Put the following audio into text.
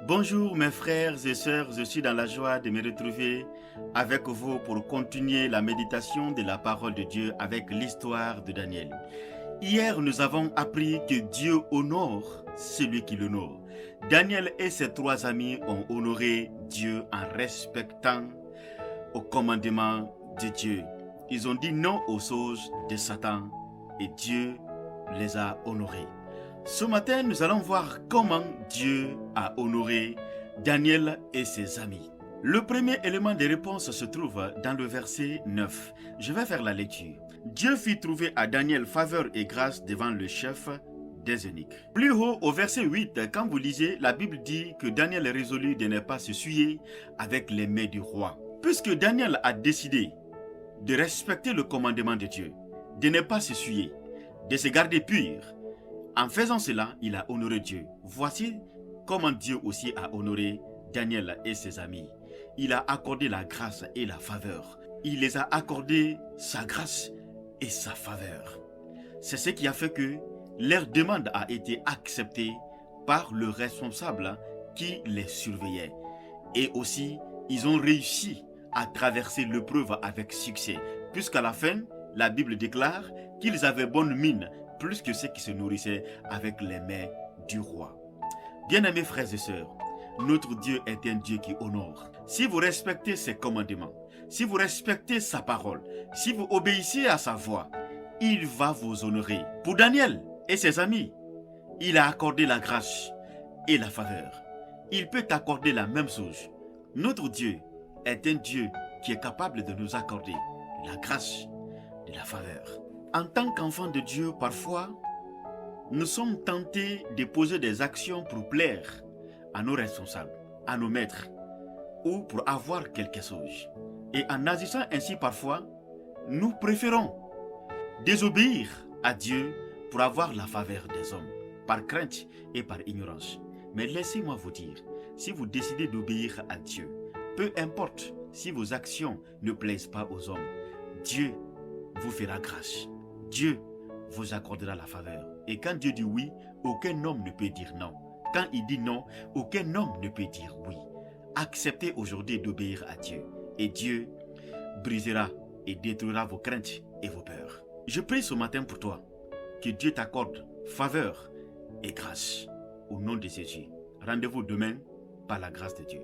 Bonjour mes frères et sœurs, je suis dans la joie de me retrouver avec vous pour continuer la méditation de la parole de Dieu avec l'histoire de Daniel. Hier, nous avons appris que Dieu honore celui qui l'honore. Daniel et ses trois amis ont honoré Dieu en respectant au commandement de Dieu. Ils ont dit non aux choses de Satan et Dieu les a honorés. Ce matin, nous allons voir comment Dieu a honoré Daniel et ses amis. Le premier élément de réponse se trouve dans le verset 9. Je vais faire la lecture. Dieu fit trouver à Daniel faveur et grâce devant le chef des eunuques. Plus haut, au verset 8, quand vous lisez, la Bible dit que Daniel résolut de ne pas se souiller avec les mains du roi. Puisque Daniel a décidé de respecter le commandement de Dieu, de ne pas se souiller, de se garder pur, en faisant cela, il a honoré Dieu. Voici comment Dieu aussi a honoré Daniel et ses amis. Il a accordé la grâce et la faveur. Il les a accordé sa grâce et sa faveur. C'est ce qui a fait que leur demande a été acceptée par le responsable qui les surveillait. Et aussi, ils ont réussi à traverser l'épreuve avec succès. Puisqu'à la fin, la Bible déclare qu'ils avaient bonne mine, plus que ceux qui se nourrissaient avec les mains du roi. Bien-aimés frères et sœurs, notre Dieu est un Dieu qui honore. Si vous respectez ses commandements, si vous respectez sa parole, si vous obéissez à sa voix, il va vous honorer. Pour Daniel et ses amis, il a accordé la grâce et la faveur. Il peut accorder la même chose. Notre Dieu est un Dieu qui est capable de nous accorder la grâce et la faveur. En tant qu'enfants de Dieu, parfois, nous sommes tentés de poser des actions pour plaire à nos responsables, à nos maîtres, ou pour avoir quelque chose. Et en agissant ainsi parfois, nous préférons désobéir à Dieu pour avoir la faveur des hommes, par crainte et par ignorance. Mais laissez-moi vous dire, si vous décidez d'obéir à Dieu, peu importe si vos actions ne plaisent pas aux hommes, Dieu vous fera grâce. Dieu vous accordera la faveur. Et quand Dieu dit oui, aucun homme ne peut dire non. Quand il dit non, aucun homme ne peut dire oui. Acceptez aujourd'hui d'obéir à Dieu. Et Dieu brisera et détruira vos craintes et vos peurs. Je prie ce matin pour toi. Que Dieu t'accorde faveur et grâce. Au nom de Jésus. Rendez-vous demain par la grâce de Dieu.